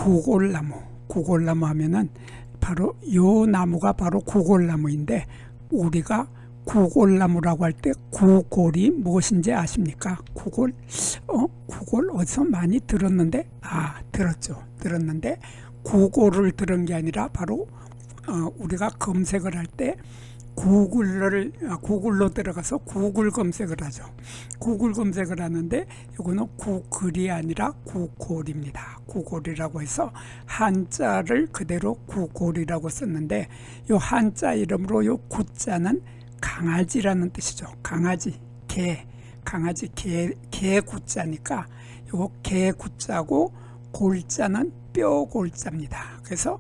구골나무 하면은 바로 요 나무가 바로 구골나무인데, 우리가 구골나무라고 할 때 구골이 무엇인지 아십니까? 구골 어디서 많이 들었는데, 들었는데, 구골을 들은 게 아니라 바로 우리가 검색을 할 때 구글로 들어가서 구글 검색을 하죠. 구글 검색을 하는데 이거는 구글이 아니라 구골입니다. 구골이라고 해서 한자를 그대로 구골이라고 썼는데, 요 한자 이름으로 요 구자는 강아지라는 뜻이죠. 개 구자니까 요 개 구자고, 골자는 뼈 골자입니다. 그래서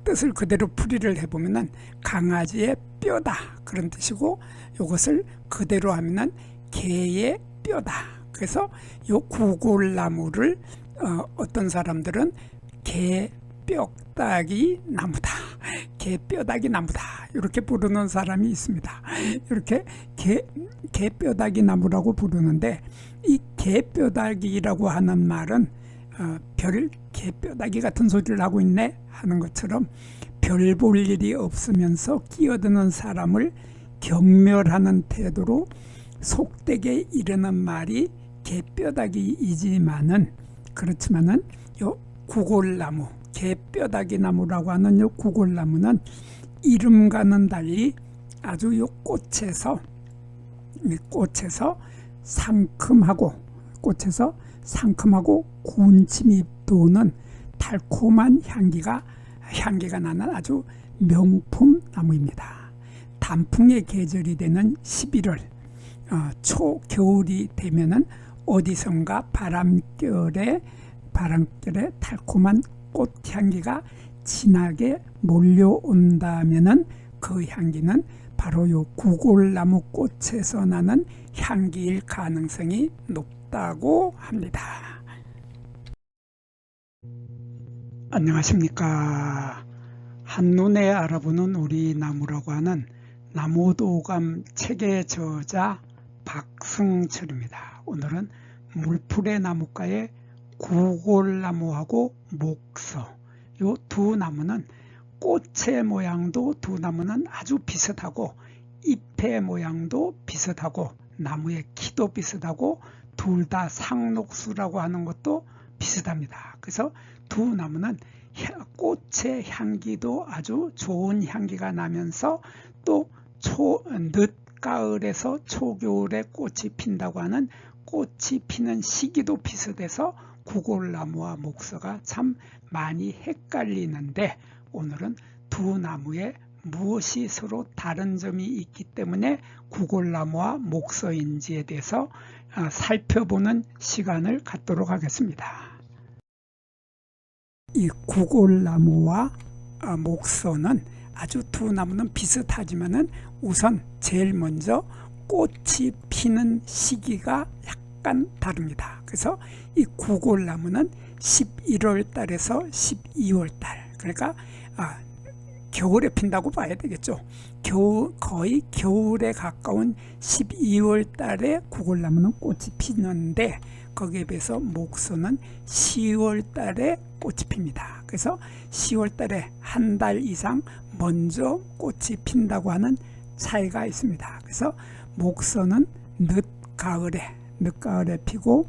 뜻을 그대로 풀이를 해보면은 강아지의 뼈다 그런 뜻이고, 이것을 그대로 하면은 개의 뼈다. 그래서 요 구골나무를 어떤 사람들은 개뼈다귀 나무다, 개뼈다귀 나무다 이렇게 부르는 사람이 있습니다. 이렇게 개뼈다귀 나무라고 부르는데, 이 개뼈다귀라고 하는 말은 별 개뼈다귀 같은 소리를 하고 있네 하는 것처럼 별 볼 일이 없으면서 끼어드는 사람을 경멸하는 태도로 속되게 이르는 말이 개뼈다귀이지만은, 그렇지만은 요 구골나무, 개뼈다귀 나무라고 하는 요 구골나무는 이름과는 달리 아주 요 꽃에서 상큼하고 군침이 도는 달콤한 향기가 나는 아주 명품 나무입니다. 단풍의 계절이 되는 11월 초겨울이 되면은 어디선가 바람결에 달콤한 꽃향기가 진하게 몰려온다면은, 그 향기는 바로 요 구골나무 꽃에서 나는 향기일 가능성이 높다고 합니다. 안녕하십니까. 한눈에 알아보는 우리 나무라고 하는 나무도감 책의 저자 박승철입니다. 오늘은 물풀의 나무가의 구골나무하고 목서, 요 두 나무는 꽃의 모양도 두 나무는 아주 비슷하고, 잎의 모양도 비슷하고, 나무의 키도 비슷하고, 둘 다 상록수라고 하는 것도 비슷합니다. 그래서 두 나무는 꽃의 향기도 아주 좋은 향기가 나면서, 또 늦가을에서 초겨울에 꽃이 핀다고 하는 꽃이 피는 시기도 비슷해서 구골나무와 목서가 참 많이 헷갈리는데, 오늘은 두 나무에 무엇이 서로 다른 점이 있기 때문에 구골나무와 목서인지에 대해서 살펴보는 시간을 갖도록 하겠습니다. 이 구골나무와 목서는 아주 두 나무는 비슷하지만은 우선 제일 먼저 꽃이 피는 시기가 약간 다릅니다. 그래서 이 구골나무는 11월 달에서 12월 달, 그러니까 겨울에 핀다고 봐야 되겠죠. 거의 겨울에 가까운 12월 달에 구골나무는 꽃이 피는데, 거기에 비해서 목서는 10월 달에 꽃이 핍니다. 그래서 10월 달에 한 달 이상 먼저 꽃이 핀다고 하는 차이가 있습니다. 그래서 목서는 늦가을에 피고,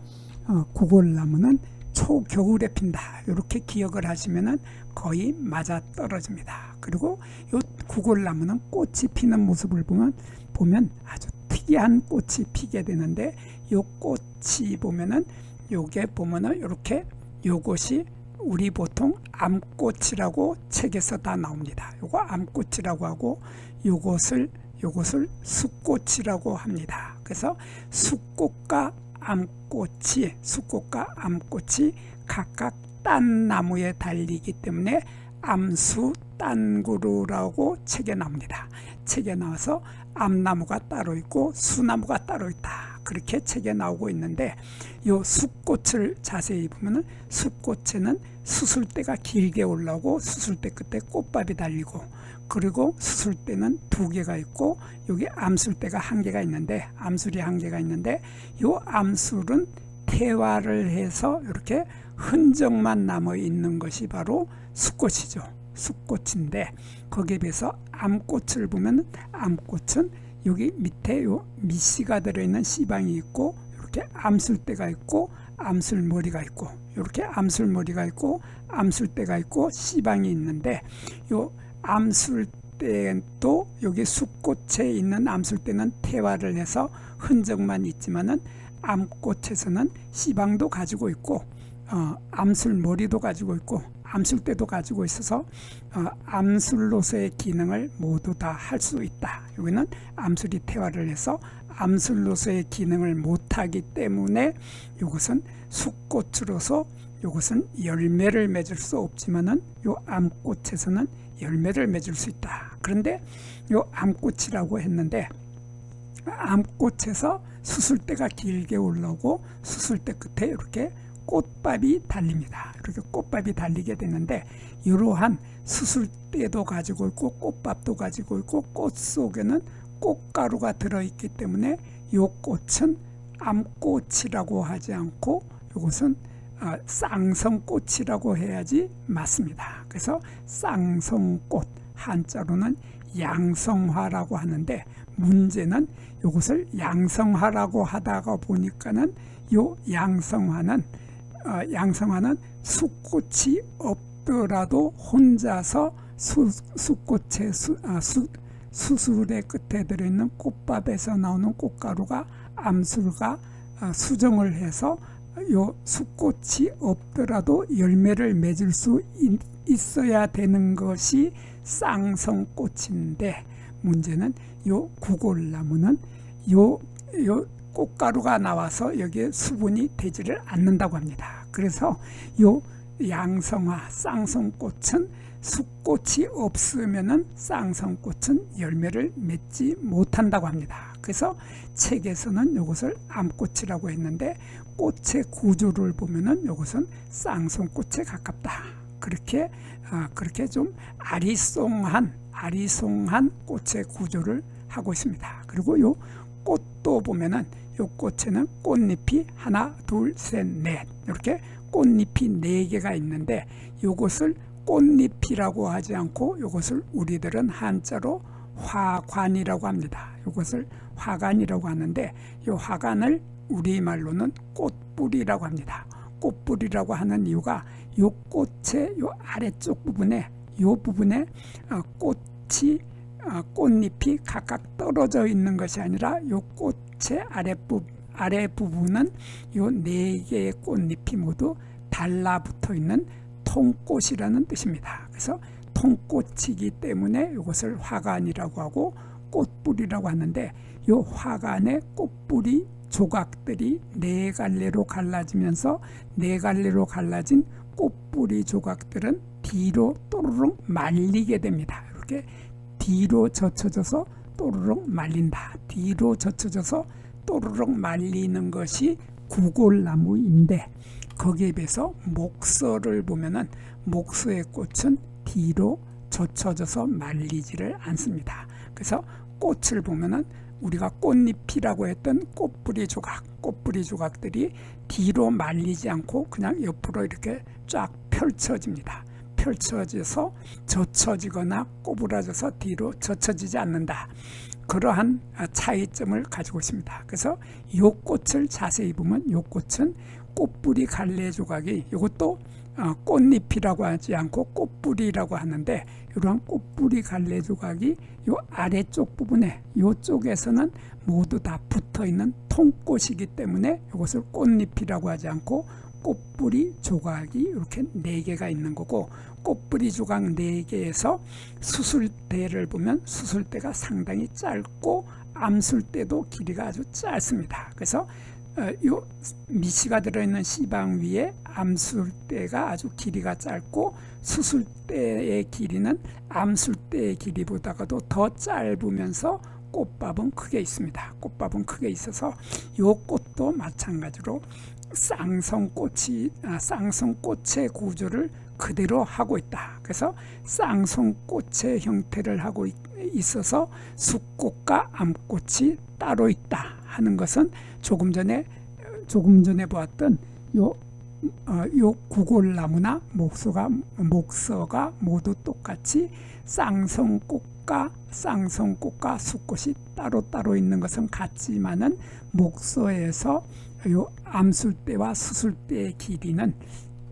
구골나무는 초겨울에 핀다. 이렇게 기억을 하시면은 거의 맞아 떨어집니다. 그리고 이 구골나무는 꽃이 피는 모습을 보면 아주 특이한 꽃이 피게 되는데, 이 꽃이 보면은 이렇게 요것이 우리 보통 암꽃이라고 책에서 다 나옵니다. 요거 암꽃이라고 하고, 요것을 숫꽃이라고 합니다. 그래서 숫꽃과 암꽃이 각각 딴 나무에 달리기 때문에 암수 딴구루라고 책에 나옵니다. 책에 나와서 암나무가 따로 있고 수나무가 따로 있다, 그렇게 책에 나오고 있는데, 요 숫꽃을 자세히 보면은 숫꽃에는 수술대가 길게 올라오고 수술대 끝에 꽃밥이 달리고, 그리고 수술대는 두 개가 있고 여기 암술대가 한 개가 있는데, 암술이 한 개가 있는데, 요 암술은 태화를 해서 이렇게 흔적만 남아 있는 것이 바로 숫꽃이죠. 숫꽃인데 거기에 비해서 암꽃을 보면 암꽃은 여기 밑에 요 밑씨가 들어있는 씨방이 있고 이렇게 암술대가 있고 암술머리가 있고 이렇게 암술머리가 있고 암술대가 있고 씨방이 있는데 요 암술대도 여기 숫꽃에 있는 암술대는 태화를 해서 흔적만 있지만은 암꽃에서는 씨방도 가지고 있고 암술머리도 가지고 있고 암술대도 가지고 있어서 암술로서의 기능을 모두 다 할 수 있다. 여기는 암술이 태화를 해서 암술로서의 기능을 못하기 때문에 이것은 숫꽃으로서 이것은 열매를 맺을 수 없지만은 요 암꽃에서는 열매를 맺을 수 있다. 그런데 요 암꽃이라고 했는데 암꽃에서 수술대가 길게 올라오고 수술대 끝에 이렇게 꽃밥이 달립니다. 이렇게 꽃밥이 달리게 되는데 이러한 수술대도 가지고 있고 꽃밥도 가지고 있고 꽃 속에는 꽃가루가 들어있기 때문에 이 꽃은 암꽃이라고 하지 않고 이것은 쌍성꽃이라고 해야지 맞습니다. 그래서 쌍성꽃, 한자로는 양성화라고 하는데 문제는 이것을 양성화라고 하다가 보니까는 요 양성화는 숫꽃이 없더라도 혼자서 숫꽃의 수술의 끝에 들어있는 꽃밥에서 나오는 꽃가루가 암술과 수정을 해서 요 숫꽃이 없더라도 열매를 맺을 수 있어야 되는 것이 쌍성꽃인데 문제는 요 구골나무는 요 꽃가루가 나와서 여기에 수분이 되지를 않는다고 합니다. 그래서 요 양성화 쌍성꽃은 숫꽃이 없으면은 쌍성꽃은 열매를 맺지 못한다고 합니다. 그래서 책에서는 이것을 암꽃이라고 했는데 꽃의 구조를 보면은 이것은 쌍성꽃에 가깝다. 그렇게 좀 아리송한 꽃의 구조를 하고 있습니다. 그리고 요 꽃도 보면은 요 꽃에는 꽃잎이 하나, 둘, 셋, 넷 이렇게 꽃잎이 4개가 있는데 요것을 꽃잎이라고 하지 않고 요것을 우리들은 한자로 화관이라고 합니다. 요것을 화관이라고 하는데 요 화관을 우리말로는 꽃뿌리라고 합니다. 꽃뿌리라고 하는 이유가 요 꽃의 요 아래쪽 부분에 요 부분에 꽃잎이 각각 떨어져 있는 것이 아니라 요 꽃의 아랫부분은 요 4개의 꽃잎이 모두 달라붙어 있는 통꽃이라는 뜻입니다. 그래서 통꽃이기 때문에 이것을 화관이라고 하고 꽃뿌리라고 하는데 이 화관의 꽃뿌리 조각들이 4갈래로 갈라지면서 4갈래로 갈라진 꽃뿌리 조각들은 뒤로 또르륵 말리게 됩니다. 이렇게 뒤로 젖혀져서 또르륵 말린다. 뒤로 젖혀져서 또르륵 말리는 것이 구골나무인데 거기에 비해서 목서를 보면은 목서의 꽃은 뒤로 젖혀져서 말리지를 않습니다. 그래서 꽃을 보면은 우리가 꽃잎이라고 했던 꽃뿌리 조각들이 뒤로 말리지 않고 그냥 옆으로 이렇게 쫙 펼쳐집니다. 펼쳐져서 젖혀지거나 꼬부라져서 뒤로 젖혀지지 않는다. 그러한 차이점을 가지고 있습니다. 그래서 이 꽃을 자세히 보면 이 꽃은 꽃뿌리 갈래 조각이 이것도 꽃잎이라고 하지 않고 꽃뿌리라고 하는데 이러한 꽃뿌리 갈래 조각이 이 아래쪽 부분에 이쪽에서는 모두 다 붙어있는 통꽃이기 때문에 이것을 꽃잎이라고 하지 않고 꽃뿌리 조각이 이렇게 4개가 있는 거고 꽃뿌리 조각 4개에서 수술대를 보면 수술대가 상당히 짧고 암술대도 길이가 아주 짧습니다. 그래서 요 미시가 들어있는 씨방 위에 암술대가 아주 길이가 짧고 수술대의 길이는 암술대의 길이보다도 더 짧으면서 꽃밥은 크게 있습니다. 꽃밥은 크게 있어서 요 꽃도 마찬가지로 쌍성꽃의 구조를 그대로 하고 있다. 그래서 쌍성꽃의 형태를 하고 있어서 숫꽃과 암꽃이 따로 있다 하는 것은 조금 전에 조금 전에 보았던 요 구골나무나 목서가 모두 똑같이 쌍성꽃과 숫꽃이 따로따로 있는 것은 같지만은 목서에서 요 암술대와 수술대의 길이는,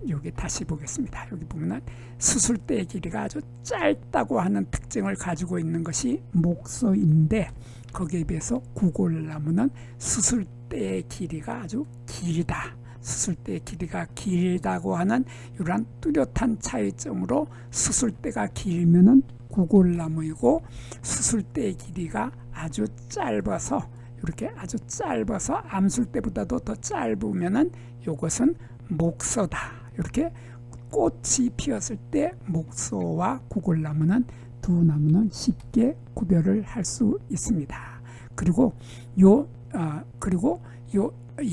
여기 다시 보겠습니다. 여기 보면은 수술대의 길이가 아주 짧다고 하는 특징을 가지고 있는 것이 목서인데, 거기에 비해서 구골나무는 수술대의 길이가 아주 길다. 수술대의 길이가 길다고 하는 이러한 뚜렷한 차이점으로 수술대가 길면은 구골나무이고, 수술대의 길이가 아주 짧아서, 이렇게 아주 짧아서 암술대보다도 더 짧으면은 이것은 목서다. 이렇게 꽃이 피었을 때 목서와 구골나무는 두 나무는 쉽게 구별을 할 수 있습니다. 그리고 요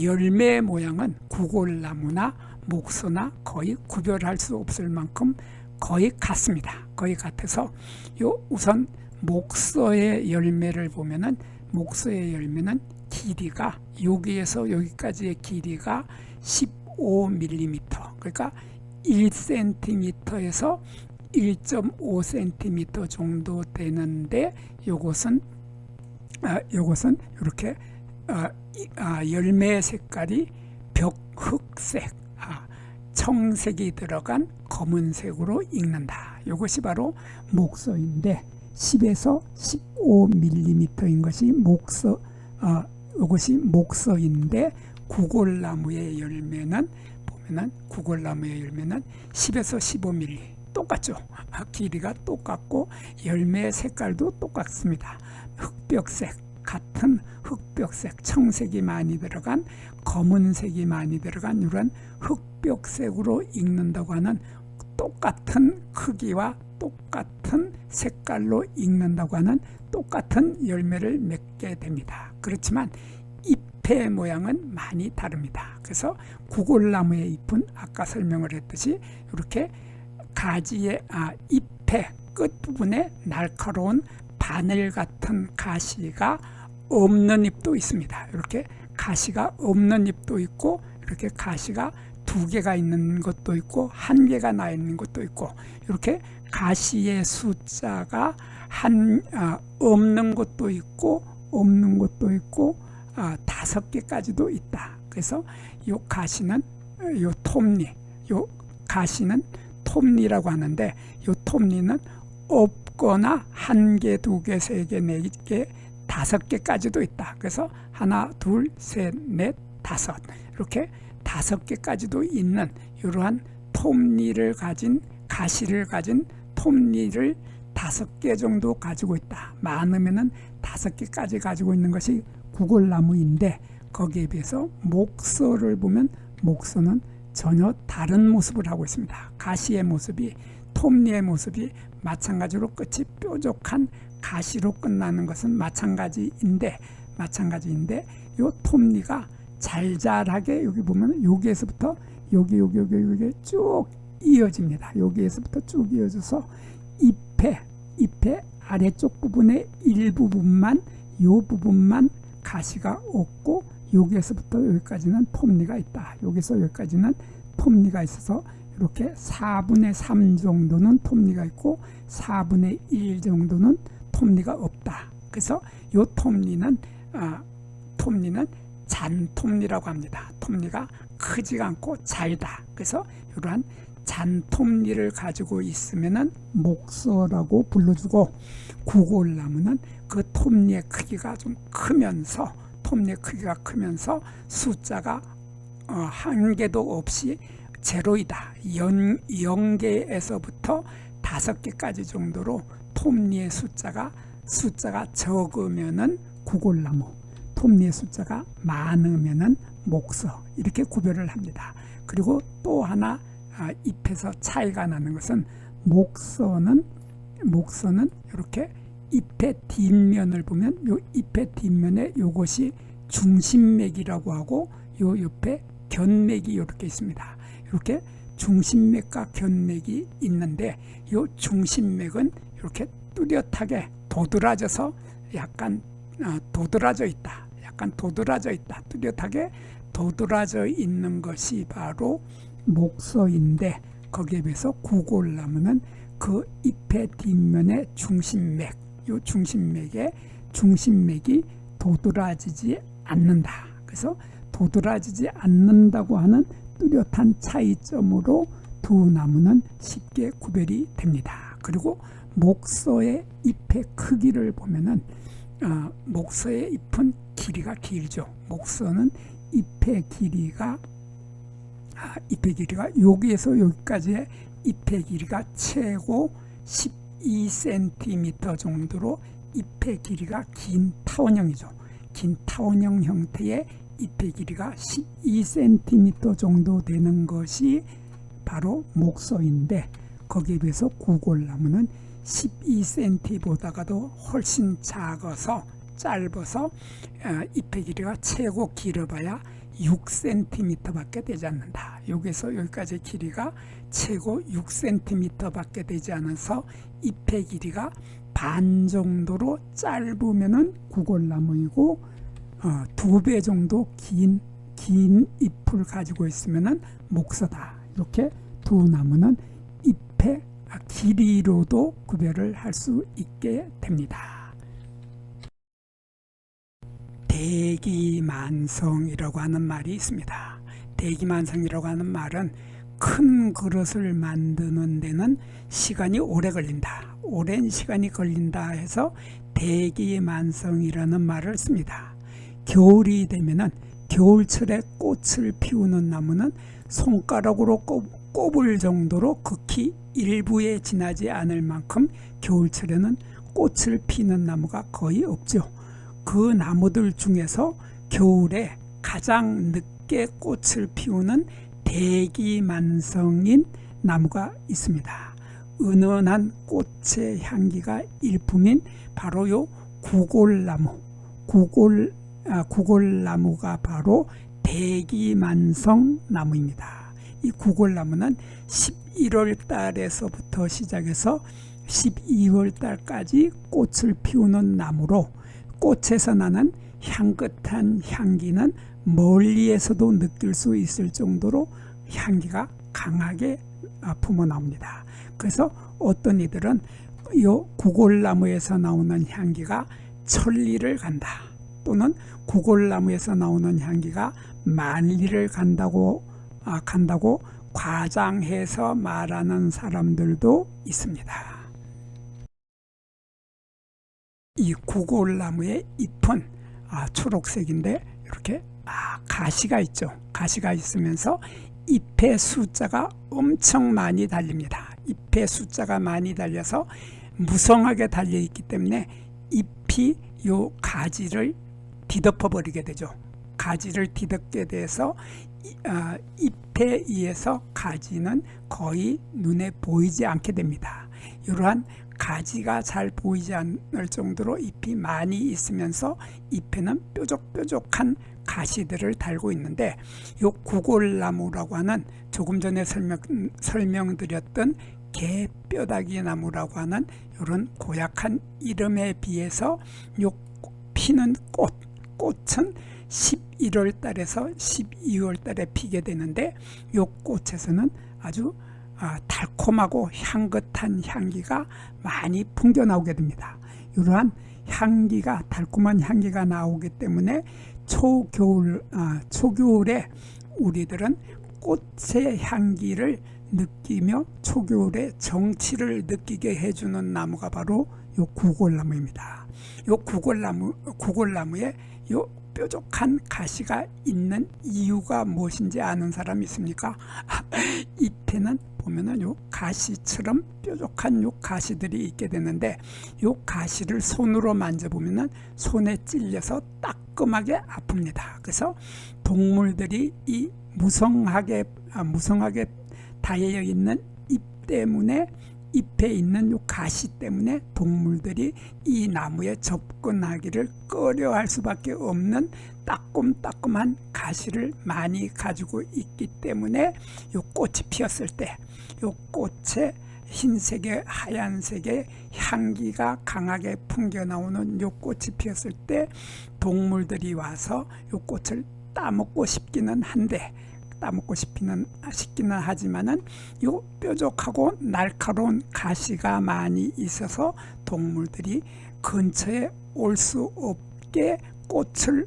열매 모양은 구골나무나 목서나 거의 구별할 수 없을 만큼 거의 같습니다. 거의 같아서 우선 목서의 열매를 보면은, 목서의 열매는 길이가 여기에서 여기까지의 길이가 15mm, 그러니까 1cm에서 1.5cm 정도 되는데, 요것은 이렇게 열매 색깔이 벽흑색, 청색이 들어간 검은색으로 익는다. 이것이 바로 목서인데, 10에서 15mm인 것이 이것이 목서인데, 구골나무의 열매는 보면은, 구골나무의 열매는 10에서 15mm 똑같죠. 길이가 똑같고 열매 색깔도 똑같습니다. 흑벽색, 같은 흑벽색, 청색이 많이 들어간, 검은색이 많이 들어간 이런 흑벽색으로 익는다고 하는, 똑같은 크기와 똑같은 색깔로 익는다고 하는 똑같은 열매를 맺게 됩니다. 그렇지만 잎의 모양은 많이 다릅니다. 그래서 구골나무의 잎은 아까 설명을 했듯이 이렇게 가지의 잎의 끝부분에 날카로운 바늘 같은 가시가 없는 잎도 있습니다. 이렇게 가시가 없는 잎도 있고, 이렇게 가시가 2개가 있는 것도 있고, 1개가 나 있는 것도 있고, 이렇게 가시의 숫자가 없는 것도 있고 5개까지도 있다. 그래서 요 가시는, 요 가시는 톱니라고 하는데, 요 톱니는 없거나 1개, 2개, 3개, 4개, 5개까지도 있다. 그래서 1, 2, 3, 4, 5 이렇게 5개까지도 있는 이러한 톱니를 가진, 가시를 가진 톱니를 5개 정도 가지고 있다. 많으면은 5개까지 가지고 있는 것이 구골나무인데, 거기에 비해서 목서를 보면 목서는 전혀 다른 모습을 하고 있습니다. 가시의 모습이, 톱니의 모습이 마찬가지로 끝이 뾰족한 가시로 끝나는 것은 마찬가지인데 요 톱니가 잘잘하게, 여기 보면 여기에서부터 여기 쭉 이어집니다. 여기에서부터 쭉 이어져서 잎의 아래쪽 부분의 일부분만, 요 부분만 가시가 없고, 여기에서부터 여기까지는 톱니가 있다. 여기서 여기까지는 톱니가 있어서 이렇게 4분의 3 정도는 톱니가 있고 4분의 1 정도는 톱니가 없다. 그래서 이 톱니는 잔톱니라고 합니다. 톱니가 크지가 않고 잘다. 그래서 이러한 잔톱니를 가지고 있으면은 목서라고 불러주고, 구골나무는 그 톱니의 크기가 좀 크면서, 숫자가 1개도 없이 제로이다. 0개에서부터 5개까지 정도로 톱니의 숫자가 적으면은 구골나무, 톱니의 숫자가 많으면은 목서, 이렇게 구별을 합니다. 그리고 또 하나 잎에서 차이가 나는 것은, 목서는 이렇게 잎의 뒷면을 보면, 요 잎의 뒷면에 요것이 중심맥이라고 하고, 요 옆에 견맥이 이렇게 있습니다. 이렇게 중심맥과 견맥이 있는데, 요 중심맥은 이렇게 뚜렷하게 도드라져서 약간 도드라져 있다. 뚜렷하게 도드라져 있는 것이 바로 목서인데, 거기에 비해서 구골나무는 그 잎의 뒷면의 중심맥, 요 중심맥이 도드라지지 않는다. 그래서 도드라지지 않는다고 하는 뚜렷한 차이점으로 두 나무는 쉽게 구별이 됩니다. 그리고 목서의 잎의 크기를 보면은 목서의 잎은 길이가 길죠. 목서는 잎의 길이가 여기에서 여기까지의 잎의 길이가 최고 12cm 정도로 잎의 길이가 긴 타원형이죠. 긴 타원형 형태의 잎의 길이가 12cm 정도 되는 것이 바로 목서인데, 거기에 비해서 구골나무는 12cm보다도 훨씬 짧아서 잎의 길이가 최고 길어봐야 6cm 밖에 되지 않는다. 여기서 여기까지 길이가 최고 6cm 밖에 되지 않아서 잎의 길이가 반 정도로 짧으면은 구골나무이고, 2배 정도 긴 잎을 가지고 있으면은 목서다. 이렇게 두 나무는 잎의 길이로도 구별을 할 수 있게 됩니다. 대기만성이라고 하는 말이 있습니다. 대기만성이라고 하는 말은 큰 그릇을 만드는 데는 시간이 오래 걸린다, 오랜 시간이 걸린다 해서 대기만성이라는 말을 씁니다. 겨울이 되면은 겨울철에 꽃을 피우는 나무는 손가락으로 꼽을 정도로 극히 일부에 지나지 않을 만큼 겨울철에는 꽃을 피는 나무가 거의 없죠. 그 나무들 중에서 겨울에 가장 늦게 꽃을 피우는 대기만성인 나무가 있습니다. 은은한 꽃의 향기가 일품인 바로 요 구골나무가 바로 대기만성 나무입니다. 이 구골나무는 11월 달에서부터 시작해서 12월 달까지 꽃을 피우는 나무로, 꽃에서 나는 향긋한 향기는 멀리에서도 느낄 수 있을 정도로 향기가 강하게 품어나옵니다. 그래서 어떤 이들은 이 구골나무에서 나오는 향기가 천리를 간다, 또는 구골나무에서 나오는 향기가 만리를 간다고 과장해서 말하는 사람들도 있습니다. 이 구골나무의 잎은 초록색인데 이렇게 가시가 있죠. 가시가 있으면서 잎의 숫자가 엄청 많이 달립니다. 잎의 숫자가 많이 달려서 무성하게 달려 있기 때문에 잎이 요 가지를 뒤덮어 버리게 되죠. 가지를 뒤덮게 돼서 잎에 의해서 가지는 거의 눈에 보이지 않게 됩니다. 이러한 가지가 잘 보이지 않을 정도로 잎이 많이 있으면서 잎에는 뾰족뾰족한 가시들을 달고 있는데, 이 구골나무라고 하는 조금 전에 설명드렸던 개뼈다귀 나무라고 하는 이런 고약한 이름에 비해서 이 피는 꽃은 11월 달에서 12월 달에 피게 되는데, 이 꽃에서는 아주 달콤하고 향긋한 향기가 많이 풍겨 나오게 됩니다. 이러한 달콤한 향기가 나오기 때문에 초겨울에 우리들은 꽃의 향기를 느끼며 초겨울의 정취를 느끼게 해주는 나무가 바로 요 구골나무입니다. 요 구골나무에 요 뾰족한 가시가 있는 이유가 무엇인지 아는 사람이 있습니까? 잎에는 보면은 요 가시처럼 뾰족한 요 가시들이 있게 되는데, 요 가시를 손으로 만져보면은 손에 찔려서 따끔하게 아픕니다. 그래서 동물들이 이 무성하게 달려 있는 잎 때문에, 잎에 있는 요 가시 때문에 동물들이 이 나무에 접근하기를 꺼려할 수밖에 없는 따끔따끔한 가시를 많이 가지고 있기 때문에 요 꽃이 피었을 때, 요 꽃의 흰색의 하얀색의 향기가 강하게 풍겨 나오는 요 꽃이 피었을 때 동물들이 와서 요 꽃을 따먹고 싶기는 한데 싶기는 하지만은 요 뾰족하고 날카로운 가시가 많이 있어서 동물들이 근처에 올 수 없게 꽃을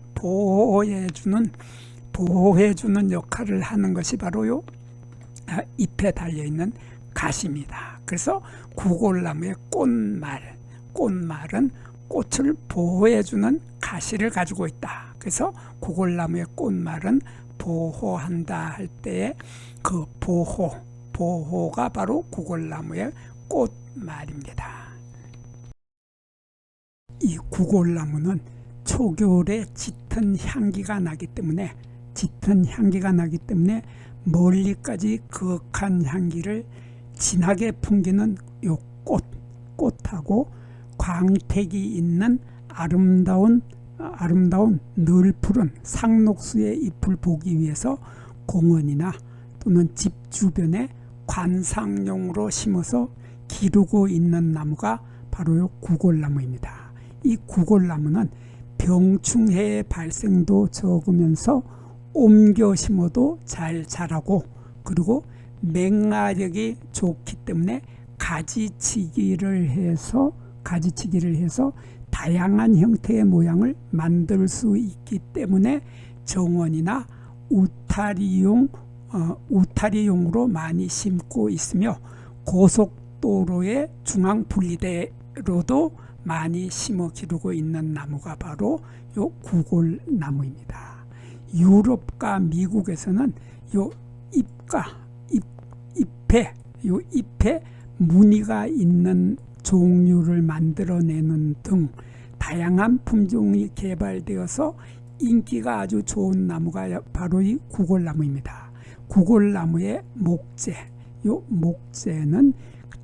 보호해주는 역할을 하는 것이 바로 요 잎에 달려있는 가시입니다. 그래서 구골나무의 꽃말은 꽃을 보호해주는 가시를 가지고 있다. 그래서 구골나무의 꽃말은 보호한다 할 때에 그 보호가 바로 구골나무의 꽃말입니다. 이 구골나무는 초겨울에 짙은 향기가 나기 때문에 멀리까지 그윽한 향기를 진하게 풍기는 요 꽃하고 광택이 있는 아름다운 늘 푸른 상록수의 잎을 보기 위해서 공원이나 또는 집 주변에 관상용으로 심어서 기르고 있는 나무가 바로 요 구골나무입니다. 이 구골나무는 병충해의 발생도 적으면서 옮겨 심어도 잘 자라고, 그리고 맹아력이 좋기 때문에 가지치기를 해서 다양한 형태의 모양을 만들 수 있기 때문에 정원이나 우타리용으로 많이 심고 있으며 고속도로의 중앙 분리대로도 많이 심어 기르고 있는 나무가 바로 요 구골나무입니다. 유럽과 미국에서는 요 잎에 무늬가 있는 종류를 만들어내는 등 다양한 품종이 개발되어서 인기가 아주 좋은 나무가 바로 이 구골나무입니다. 구골나무의 목재는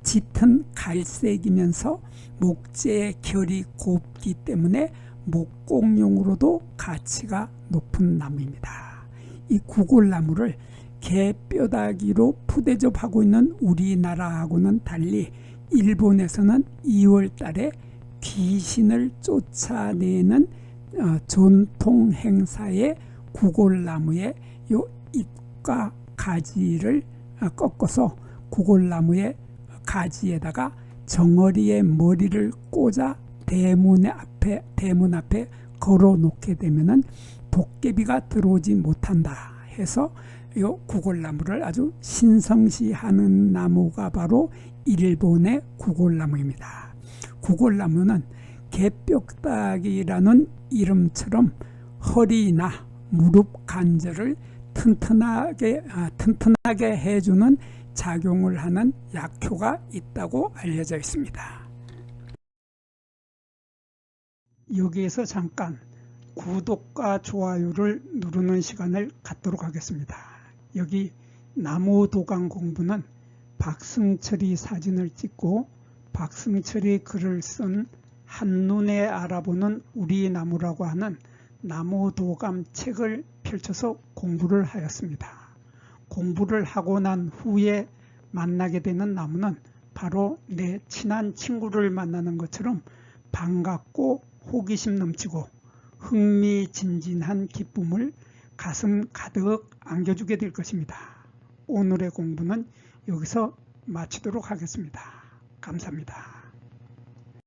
짙은 갈색이면서 목재의 결이 곱기 때문에 목공용으로도 가치가 높은 나무입니다. 이 구골나무를 개뼈다귀로 푸대접하고 있는 우리나라하고는 달리 일본에서는 2월 달에 귀신을 쫓아내는 전통 행사에 구골나무의 요 잎과 가지를 꺾어서 구골나무의 가지에다가 정어리의 머리를 꽂아 대문 앞에 걸어 놓게 되면은 도깨비가 들어오지 못한다 해서 이 구골나무를 아주 신성시하는 나무가 바로 일본의 구골나무입니다. 구골나무는 개뼈다귀라는 이름처럼 허리나 무릎 관절을 튼튼하게 해주는 작용을 하는 약효가 있다고 알려져 있습니다. 여기에서 잠깐 구독과 좋아요를 누르는 시간을 갖도록 하겠습니다. 여기 나무도감 공부는 박승철이 사진을 찍고 박승철이 글을 쓴 한눈에 알아보는 우리 나무라고 하는 나무도감 책을 펼쳐서 공부를 하였습니다. 공부를 하고 난 후에 만나게 되는 나무는 바로 내 친한 친구를 만나는 것처럼 반갑고 호기심 넘치고 흥미진진한 기쁨을 가슴 가득 안겨주게 될 것입니다. 오늘의 공부는 여기서 마치도록 하겠습니다. 감사합니다.